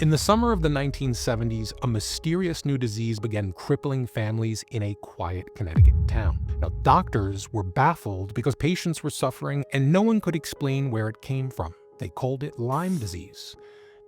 In the summer of the 1970s, a mysterious new disease began crippling families in a quiet Connecticut town. Now, doctors were baffled because patients were suffering and no one could explain where it came from. They called it Lyme disease.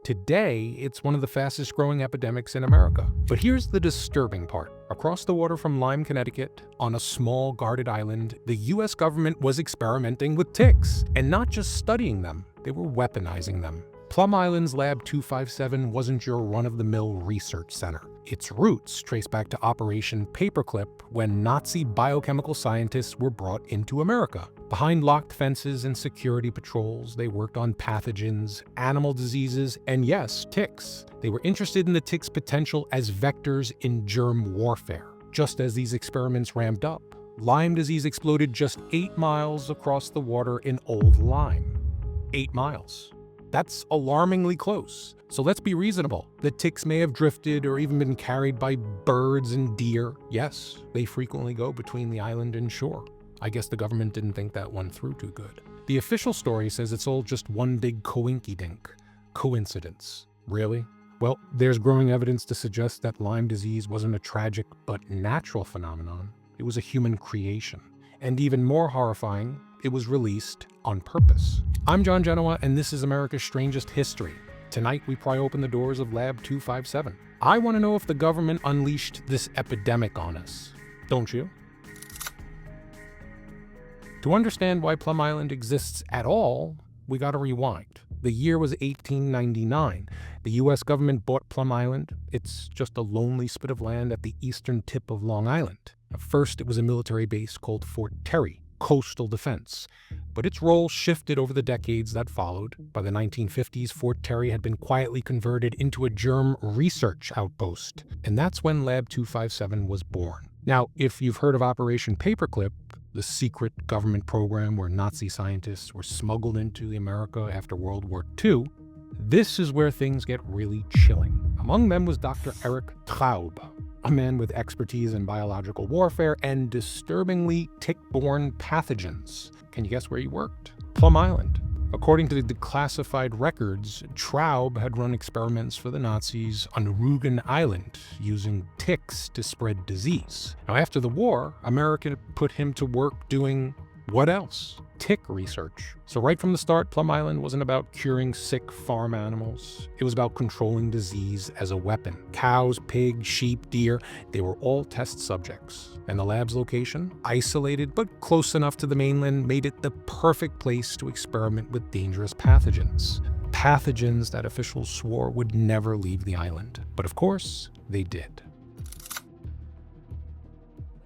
Today, it's one of the fastest growing epidemics in America. But here's the disturbing part. Across the water from Lyme, Connecticut, on a small guarded island, the US government was experimenting with ticks. And not just studying them, they were weaponizing them. Plum Island's Lab 257 wasn't your run-of-the-mill research center. Its roots trace back to Operation Paperclip, when Nazi biochemical scientists were brought into America. Behind locked fences and security patrols, they worked on pathogens, animal diseases, and yes, ticks. They were interested in the ticks' potential as vectors in germ warfare. Just as these experiments ramped up, Lyme disease exploded just 8 miles across the water in Old Lyme. 8 miles. That's alarmingly close. So let's be reasonable. The ticks may have drifted or even been carried by birds and deer. Yes, they frequently go between the island and shore. I guess the government didn't think that one through too good. The official story says it's all just one big coinky-dink. Coincidence. Really? Well, there's growing evidence to suggest that Lyme disease wasn't a tragic but natural phenomenon. It was a human creation. And even more horrifying, it was released on purpose. I'm Genua, and this is America's Strangest History. Tonight, we pry open the doors of Lab 257. I want to know if the government unleashed this epidemic on us. Don't you? To understand why Plum Island exists at all, we gotta rewind. The year was 1899. The US government bought Plum Island. It's just a lonely spit of land at the eastern tip of Long Island. At first, it was a military base called Fort Terry, coastal defense. But its role shifted over the decades that followed. By the 1950s, Fort Terry had been quietly converted into a germ research outpost. And that's when Lab 257 was born. Now, if you've heard of Operation Paperclip, the secret government program where Nazi scientists were smuggled into America after World War II, this is where things get really chilling. Among them was Dr. Eric Traub, a man with expertise in biological warfare and disturbingly tick-borne pathogens. Can you guess where he worked? Plum Island. According to the declassified records, Traub had run experiments for the Nazis on Rugen Island using ticks to spread disease. Now, after the war, America put him to work doing what else? Tick research. So right from the start, Plum Island wasn't about curing sick farm animals. It was about controlling disease as a weapon. Cows, pigs, sheep, deer, they were all test subjects. And the lab's location, isolated but close enough to the mainland, made it the perfect place to experiment with dangerous pathogens. Pathogens that officials swore would never leave the island. But of course, they did.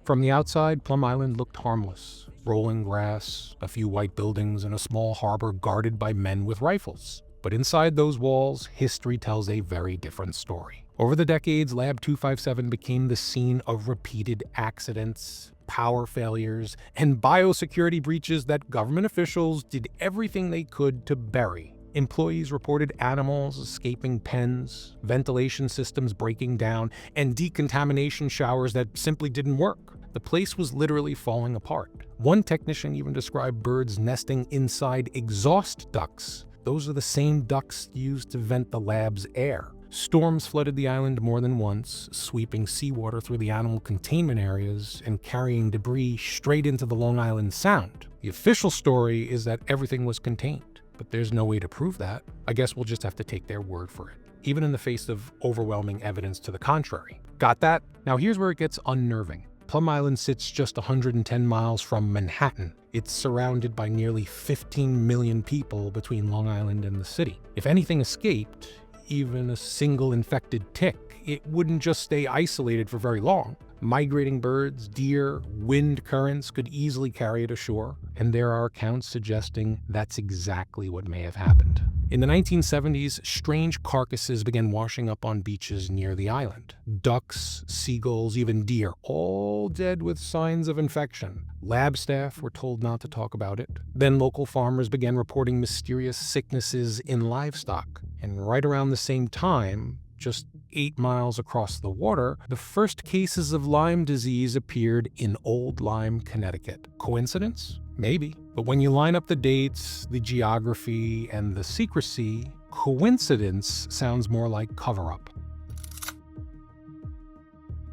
From the outside, Plum Island looked harmless. Rolling grass, a few white buildings, and a small harbor guarded by men with rifles. But inside those walls, history tells a very different story. Over the decades, Lab 257 became the scene of repeated accidents, power failures, and biosecurity breaches that government officials did everything they could to bury. Employees reported animals escaping pens, ventilation systems breaking down, and decontamination showers that simply didn't work. The place was literally falling apart. One technician even described birds nesting inside exhaust ducts. Those are the same ducts used to vent the lab's air. Storms flooded the island more than once, sweeping seawater through the animal containment areas and carrying debris straight into the Long Island Sound. The official story is that everything was contained, but there's no way to prove that. I guess we'll just have to take their word for it, even in the face of overwhelming evidence to the contrary. Got that? Now here's where it gets unnerving. Plum Island sits just 110 miles from Manhattan. It's surrounded by nearly 15 million people between Long Island and the city. If anything escaped, even a single infected tick, it wouldn't just stay isolated for very long. Migrating birds, deer, wind currents could easily carry it ashore, and there are accounts suggesting that's exactly what may have happened. In the 1970s, strange carcasses began washing up on beaches near the island. Ducks, seagulls, even deer, all dead with signs of infection. Lab staff were told not to talk about it. Then local farmers began reporting mysterious sicknesses in livestock. And right around the same time, just 8 miles across the water, the first cases of Lyme disease appeared in Old Lyme, Connecticut. Coincidence? Maybe. But when you line up the dates, the geography, and the secrecy, Coincidence sounds more like cover-up.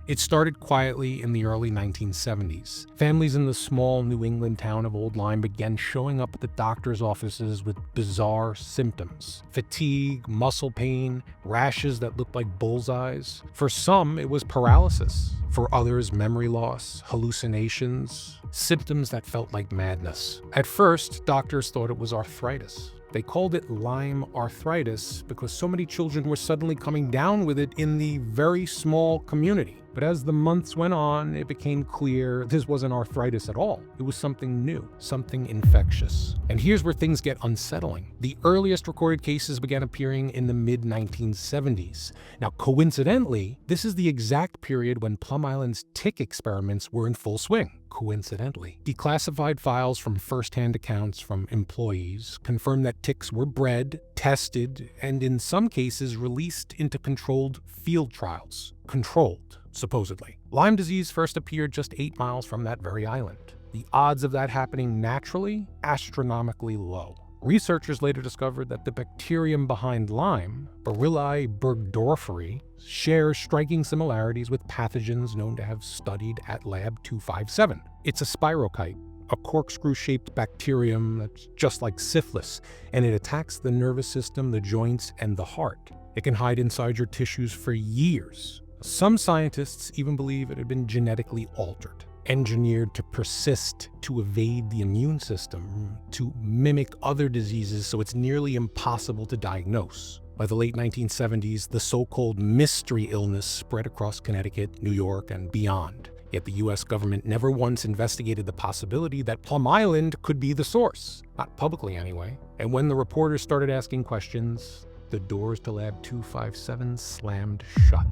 It started quietly in the early 1970s. Families in the small New England town of Old Lyme began showing up at the doctor's offices with bizarre symptoms: fatigue, muscle pain, rashes that looked like bullseyes. For some, it was paralysis. For others, memory loss, hallucinations, symptoms that felt like madness. At first, doctors thought it was arthritis. They called it Lyme arthritis because so many children were suddenly coming down with it in the very small community. But as the months went on, it became clear this wasn't arthritis at all. It was something new, something infectious. And here's where things get unsettling. The earliest recorded cases began appearing in the mid-1970s. Now, coincidentally, this is the exact period when Plum Island's tick experiments were in full swing. Coincidentally, declassified files from first-hand accounts from employees confirmed that ticks were bred, tested, and in some cases released into controlled field trials. Controlled, supposedly. Lyme disease first appeared just 8 miles from that very island. The odds of that happening naturally, astronomically low. Researchers later discovered that the bacterium behind Lyme, Bacilli burgdorferi, shares striking similarities with pathogens known to have studied at Lab 257. It's a spirochete, a corkscrew-shaped bacterium that's just like syphilis, and it attacks the nervous system, the joints, and the heart. It can hide inside your tissues for years. Some scientists even believe it had been genetically altered, engineered to persist, to evade the immune system, to mimic other diseases so it's nearly impossible to diagnose. By the late 1970s, the so-called mystery illness spread across Connecticut, New York, and beyond. Yet the US government never once investigated the possibility that Plum Island could be the source. Not publicly, anyway. And when the reporters started asking questions, the doors to Lab 257 slammed shut.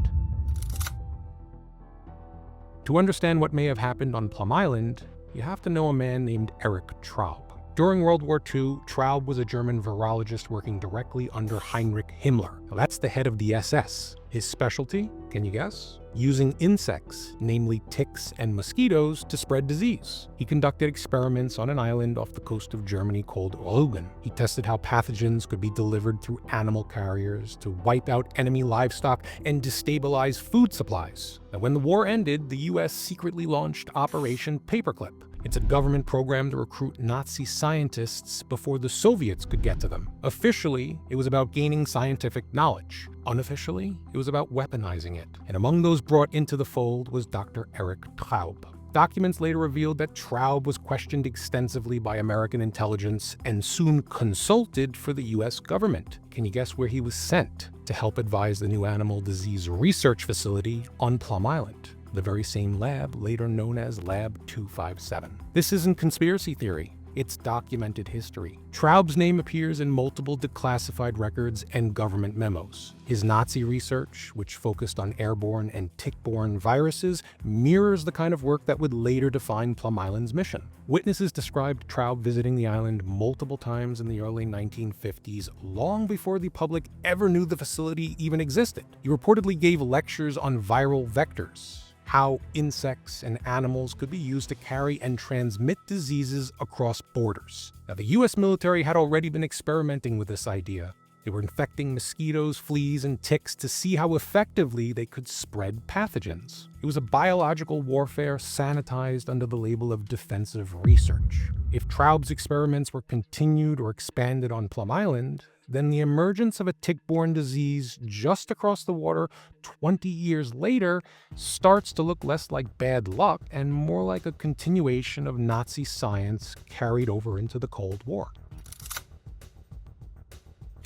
To understand what may have happened on Plum Island, you have to know a man named Erich Traub. During World War II, Traub was a German virologist working directly under Heinrich Himmler. Now, that's the head of the SS. His specialty, can you guess? Using insects, namely ticks and mosquitoes, to spread disease. He conducted experiments on an island off the coast of Germany called Rügen. He tested how pathogens could be delivered through animal carriers to wipe out enemy livestock and destabilize food supplies. Now, when the war ended, the US secretly launched Operation Paperclip. It's a government program to recruit Nazi scientists before the Soviets could get to them. Officially, it was about gaining scientific knowledge. Unofficially, it was about weaponizing it. And among those brought into the fold was Dr. Erich Traub. Documents later revealed that Traub was questioned extensively by American intelligence and soon consulted for the US government. Can you guess where he was sent? To help advise the new animal disease research facility on Plum Island. The very same lab later known as Lab 257. This isn't conspiracy theory, it's documented history. Traub's name appears in multiple declassified records and government memos. His Nazi research, which focused on airborne and tick-borne viruses, mirrors the kind of work that would later define Plum Island's mission. Witnesses described Traub visiting the island multiple times in the early 1950s, long before the public ever knew the facility even existed. He reportedly gave lectures on viral vectors, how insects and animals could be used to carry and transmit diseases across borders. Now, the US military had already been experimenting with this idea. They were infecting mosquitoes, fleas, and ticks to see how effectively they could spread pathogens. It was a biological warfare sanitized under the label of defensive research. If Traub's experiments were continued or expanded on Plum Island, then the emergence of a tick-borne disease just across the water 20 years later starts to look less like bad luck and more like a continuation of Nazi science carried over into the Cold War.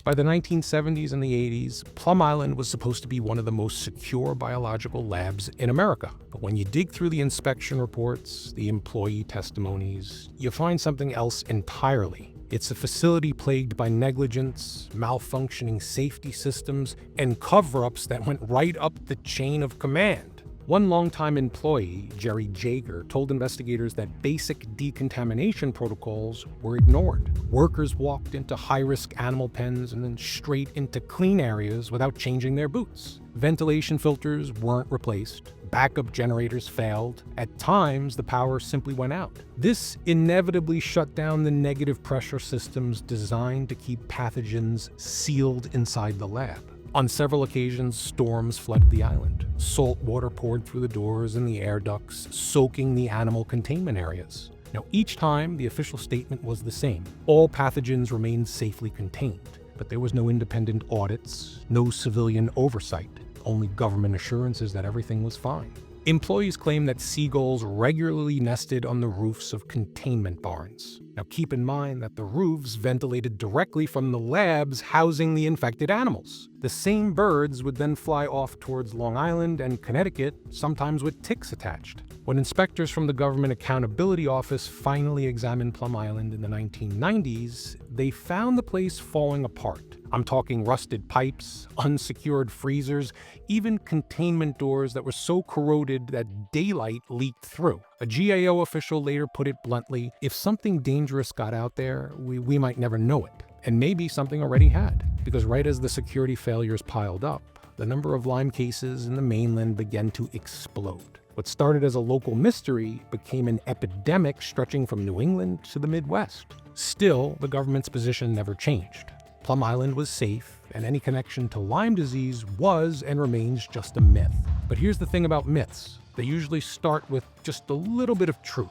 By the 1970s and the 80s, Plum Island was supposed to be one of the most secure biological labs in America. But when you dig through the inspection reports, the employee testimonies, you find something else entirely. It's a facility plagued by negligence, malfunctioning safety systems, and cover-ups that went right up the chain of command. One longtime employee, Jerry Jager, told investigators that basic decontamination protocols were ignored. Workers walked into high-risk animal pens and then straight into clean areas without changing their boots. Ventilation filters weren't replaced. Backup generators failed. At times, the power simply went out. This inevitably shut down the negative pressure systems designed to keep pathogens sealed inside the lab. On several occasions, storms flooded the island. Salt water poured through the doors and the air ducts, soaking the animal containment areas. Now, each time, the official statement was the same. All pathogens remained safely contained, but there was no independent audits, no civilian oversight, only government assurances that everything was fine. Employees claim that seagulls regularly nested on the roofs of containment barns. Now, keep in mind that the roofs ventilated directly from the labs housing the infected animals. The same birds would then fly off towards Long Island and Connecticut, sometimes with ticks attached. When inspectors from the Government Accountability Office finally examined Plum Island in the 1990s, they found the place falling apart. I'm talking rusted pipes, unsecured freezers, even containment doors that were so corroded that daylight leaked through. A GAO official later put it bluntly, if something dangerous got out there, we might never know it. And maybe something already had, because right as the security failures piled up, the number of Lyme cases in the mainland began to explode. What started as a local mystery became an epidemic stretching from New England to the Midwest. Still, the government's position never changed. Plum Island was safe, and any connection to Lyme disease was and remains just a myth. But here's the thing about myths. They usually start with just a little bit of truth.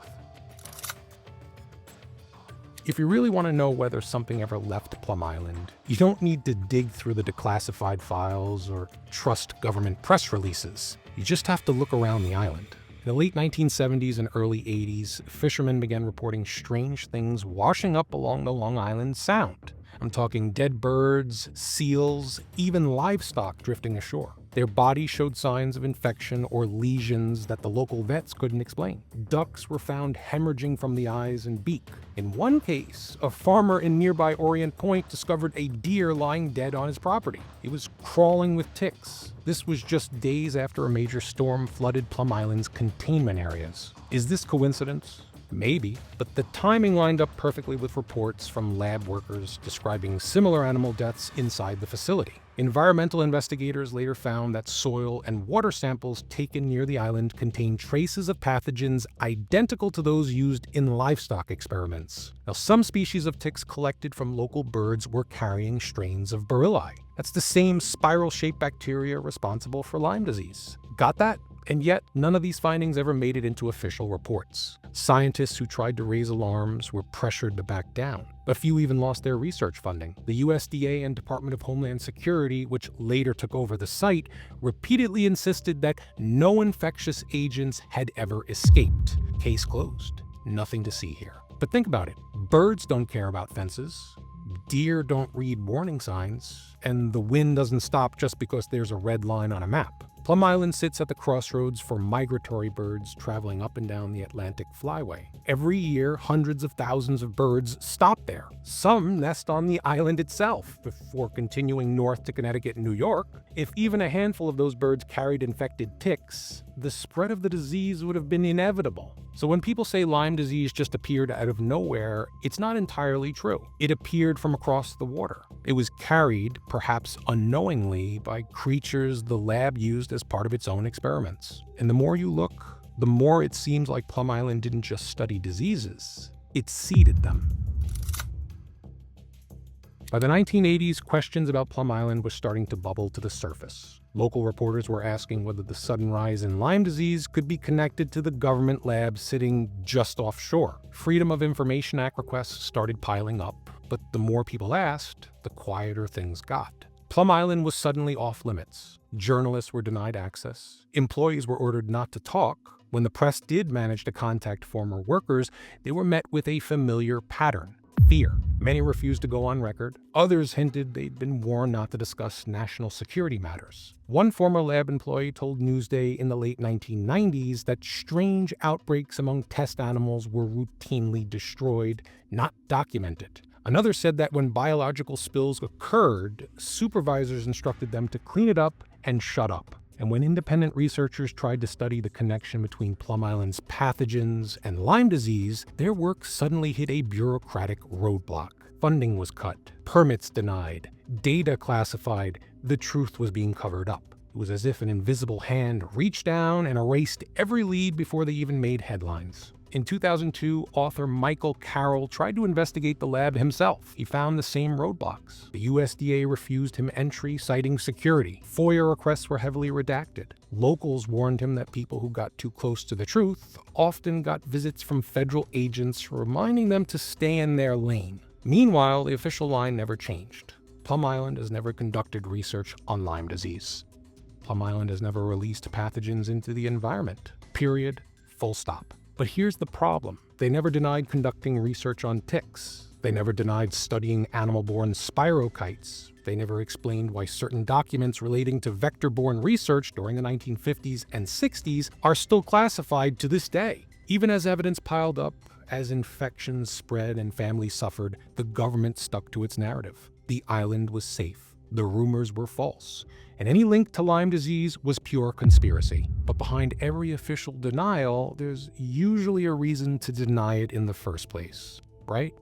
If you really want to know whether something ever left Plum Island, you don't need to dig through the declassified files or trust government press releases. You just have to look around the island. In the late 1970s and early 80s, fishermen began reporting strange things washing up along the Long Island Sound. I'm talking dead birds, seals, even livestock drifting ashore. Their bodies showed signs of infection or lesions that the local vets couldn't explain. Ducks were found hemorrhaging from the eyes and beak. In one case, a farmer in nearby Orient Point discovered a deer lying dead on his property. It was crawling with ticks. This was just days after a major storm flooded Plum Island's containment areas. Is this coincidence? Maybe, but the timing lined up perfectly with reports from lab workers describing similar animal deaths inside the facility. Environmental investigators later found that soil and water samples taken near the island contained traces of pathogens identical to those used in livestock experiments. Now, some species of ticks collected from local birds were carrying strains of Barilli. That's the same spiral-shaped bacteria responsible for Lyme disease. Got that? And yet, none of these findings ever made it into official reports. Scientists who tried to raise alarms were pressured to back down. A few even lost their research funding. The USDA and Department of Homeland Security, which later took over the site, repeatedly insisted that no infectious agents had ever escaped. Case closed. Nothing to see here. But think about it. Birds don't care about fences. Deer don't read warning signs. And the wind doesn't stop just because there's a red line on a map. Plum Island sits at the crossroads for migratory birds traveling up and down the Atlantic Flyway. Every year, hundreds of thousands of birds stop there. Some nest on the island itself before continuing north to Connecticut and New York. If even a handful of those birds carried infected ticks, the spread of the disease would have been inevitable. So when people say Lyme disease just appeared out of nowhere, it's not entirely true. It appeared from across the water. It was carried, perhaps unknowingly, by creatures the lab used as part of its own experiments. And the more you look, the more it seems like Plum Island didn't just study diseases, it seeded them. By the 1980s, questions about Plum Island were starting to bubble to the surface. Local reporters were asking whether the sudden rise in Lyme disease could be connected to the government lab sitting just offshore. Freedom of Information Act requests started piling up, but the more people asked, the quieter things got. Plum Island was suddenly off limits. Journalists were denied access. Employees were ordered not to talk. When the press did manage to contact former workers, they were met with a familiar pattern: fear. Many refused to go on record. Others hinted they'd been warned not to discuss national security matters. One former lab employee told Newsday in the late 1990s that strange outbreaks among test animals were routinely destroyed, not documented. Another said that when biological spills occurred, supervisors instructed them to clean it up and shut up. And when independent researchers tried to study the connection between Plum Island's pathogens and Lyme disease, their work suddenly hit a bureaucratic roadblock. Funding was cut, permits denied, data classified, the truth was being covered up. It was as if an invisible hand reached down and erased every lead before they even made headlines. In 2002, author Michael Carroll tried to investigate the lab himself. He found the same roadblocks. The USDA refused him entry, citing security. FOIA requests were heavily redacted. Locals warned him that people who got too close to the truth often got visits from federal agents reminding them to stay in their lane. Meanwhile, the official line never changed. Plum Island has never conducted research on Lyme disease. Plum Island has never released pathogens into the environment. Period. Full stop. But here's the problem. They never denied conducting research on ticks. They never denied studying animal-borne spirochetes. They never explained why certain documents relating to vector-borne research during the 1950s and 60s are still classified to this day. Even as evidence piled up, as infections spread and families suffered, the government stuck to its narrative. The island was safe. The rumors were false. And any link to Lyme disease was pure conspiracy. But behind every official denial, there's usually a reason to deny it in the first place, right?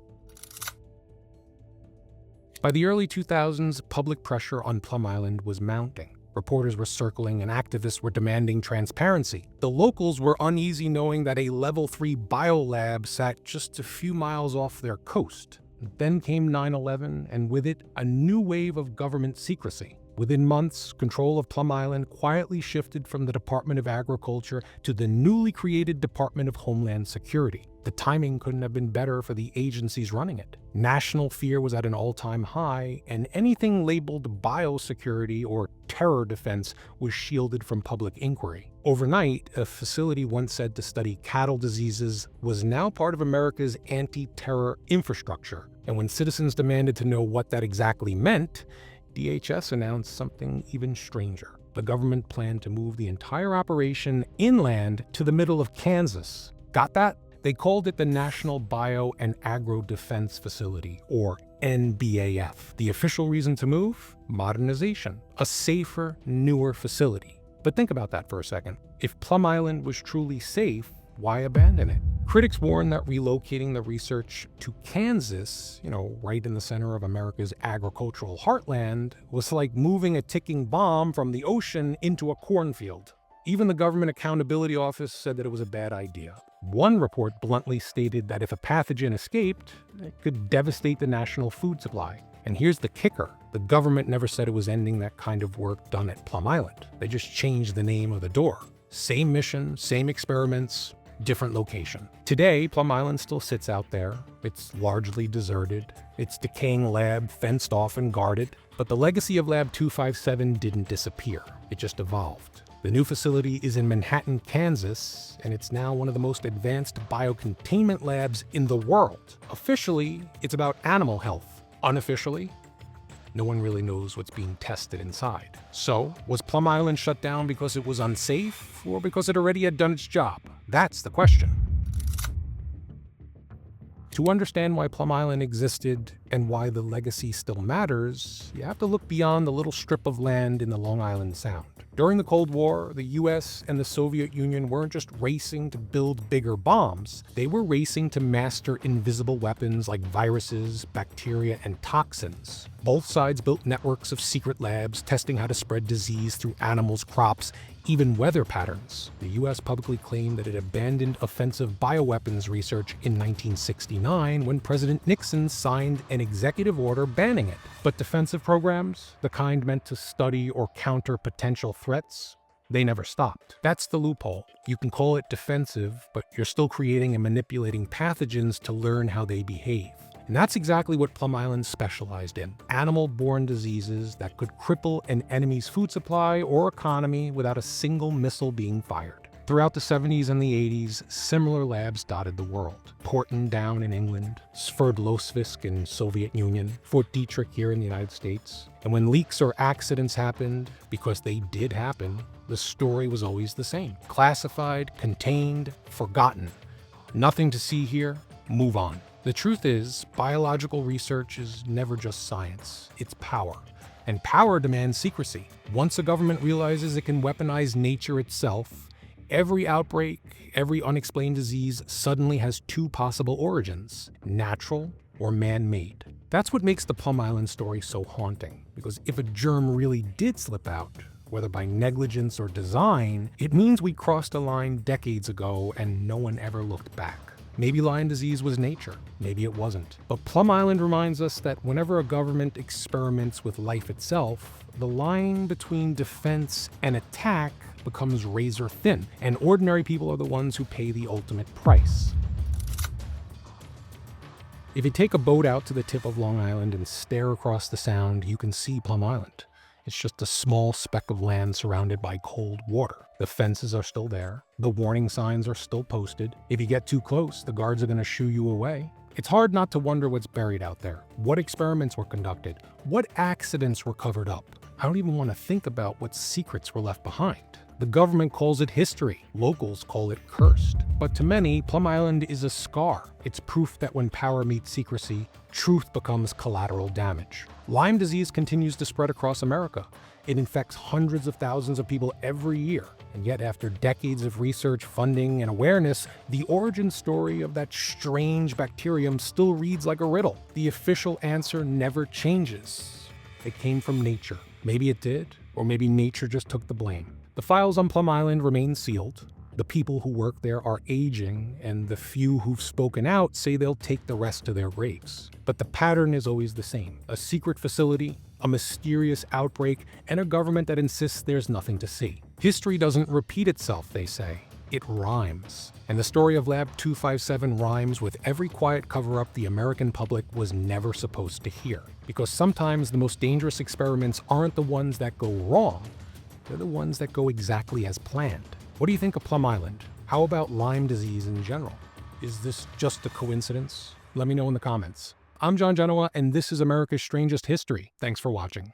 By the early 2000s, public pressure on Plum Island was mounting. Reporters were circling and activists were demanding transparency. The locals were uneasy knowing that a level 3 biolab sat just a few miles off their coast. Then came 9/11, and with it, a new wave of government secrecy. Within months, control of Plum Island quietly shifted from the Department of Agriculture to the newly created Department of Homeland Security. The timing couldn't have been better for the agencies running it. National fear was at an all-time high, and anything labeled biosecurity or terror defense was shielded from public inquiry. Overnight, a facility once said to study cattle diseases was now part of America's anti-terror infrastructure. And when citizens demanded to know what that exactly meant, DHS announced something even stranger. The government planned to move the entire operation inland to the middle of Kansas. Got that? They called it the National Bio and Agro-Defense Facility, or NBAF. The official reason to move? Modernization. A safer, newer facility. But think about that for a second. If Plum Island was truly safe, why abandon it? Critics warn that relocating the research to Kansas, right in the center of America's agricultural heartland, was like moving a ticking bomb from the ocean into a cornfield. Even the Government Accountability Office said that it was a bad idea. One report bluntly stated that if a pathogen escaped, it could devastate the national food supply. And here's the kicker. The government never said it was ending that kind of work done at Plum Island. They just changed the name of the door. Same mission, same experiments, different location. Today, Plum Island still sits out there. It's largely deserted. Its decaying lab fenced off and guarded. But the legacy of Lab 257 didn't disappear. It just evolved. The new facility is in Manhattan, Kansas, and it's now one of the most advanced biocontainment labs in the world. Officially, it's about animal health. Unofficially, no one really knows what's being tested inside. So, was Plum Island shut down because it was unsafe, or because it already had done its job? That's the question. To understand why Plum Island existed and why the legacy still matters, you have to look beyond the little strip of land in the Long Island Sound. During the Cold War, the US and the Soviet Union weren't just racing to build bigger bombs, they were racing to master invisible weapons like viruses, bacteria, and toxins. Both sides built networks of secret labs testing how to spread disease through animals, crops, even weather patterns. The US publicly claimed that it abandoned offensive bioweapons research in 1969 when President Nixon signed an executive order banning it. But defensive programs, the kind meant to study or counter potential threats, they never stopped. That's the loophole. You can call it defensive, but you're still creating and manipulating pathogens to learn how they behave. And that's exactly what Plum Island specialized in. Animal-borne diseases that could cripple an enemy's food supply or economy without a single missile being fired. Throughout the 70s and the 80s, similar labs dotted the world. Porton down in England, Sverdlovsk in Soviet Union, Fort Detrick here in the United States. And when leaks or accidents happened, because they did happen, the story was always the same. Classified, contained, forgotten. Nothing to see here, move on. The truth is, biological research is never just science, it's power. And power demands secrecy. Once a government realizes it can weaponize nature itself, every outbreak, every unexplained disease suddenly has two possible origins, natural or man-made. That's what makes the Plum Island story so haunting, because if a germ really did slip out, Whether by negligence or design, it means we crossed a line decades ago and no one ever looked back. Maybe Lyme disease was nature, maybe it wasn't. But Plum Island reminds us that whenever a government experiments with life itself, the line between defense and attack becomes razor thin, and ordinary people are the ones who pay the ultimate price. If you take a boat out to the tip of Long Island and stare across the sound, you can see Plum Island. It's just a small speck of land surrounded by cold water. The fences are still there. The warning signs are still posted. If you get too close, the guards are going to shoo you away. It's hard not to wonder what's buried out there. What experiments were conducted? What accidents were covered up? I don't even want to think about what secrets were left behind. The government calls it history. Locals call it cursed. But to many, Plum Island is a scar. It's proof that when power meets secrecy, truth becomes collateral damage. Lyme disease continues to spread across America. It infects hundreds of thousands of people every year. And yet, after decades of research, funding, and awareness, the origin story of that strange bacterium still reads like a riddle. The official answer never changes. It came from nature. Maybe it did, or maybe nature just took the blame. The files on Plum Island remain sealed. The people who work there are aging, and the few who've spoken out say they'll take the rest to their graves. But the pattern is always the same: a secret facility, a mysterious outbreak, and a government that insists there's nothing to see. History doesn't repeat itself, they say. It rhymes. And the story of Lab 257 rhymes with every quiet cover-up the American public was never supposed to hear. Because sometimes the most dangerous experiments aren't the ones that go wrong, they're the ones that go exactly as planned. What do you think of Plum Island? How about Lyme disease in general? Is this just a coincidence? Let me know in the comments. I'm Genua, and this is America's Strangest History. Thanks for watching.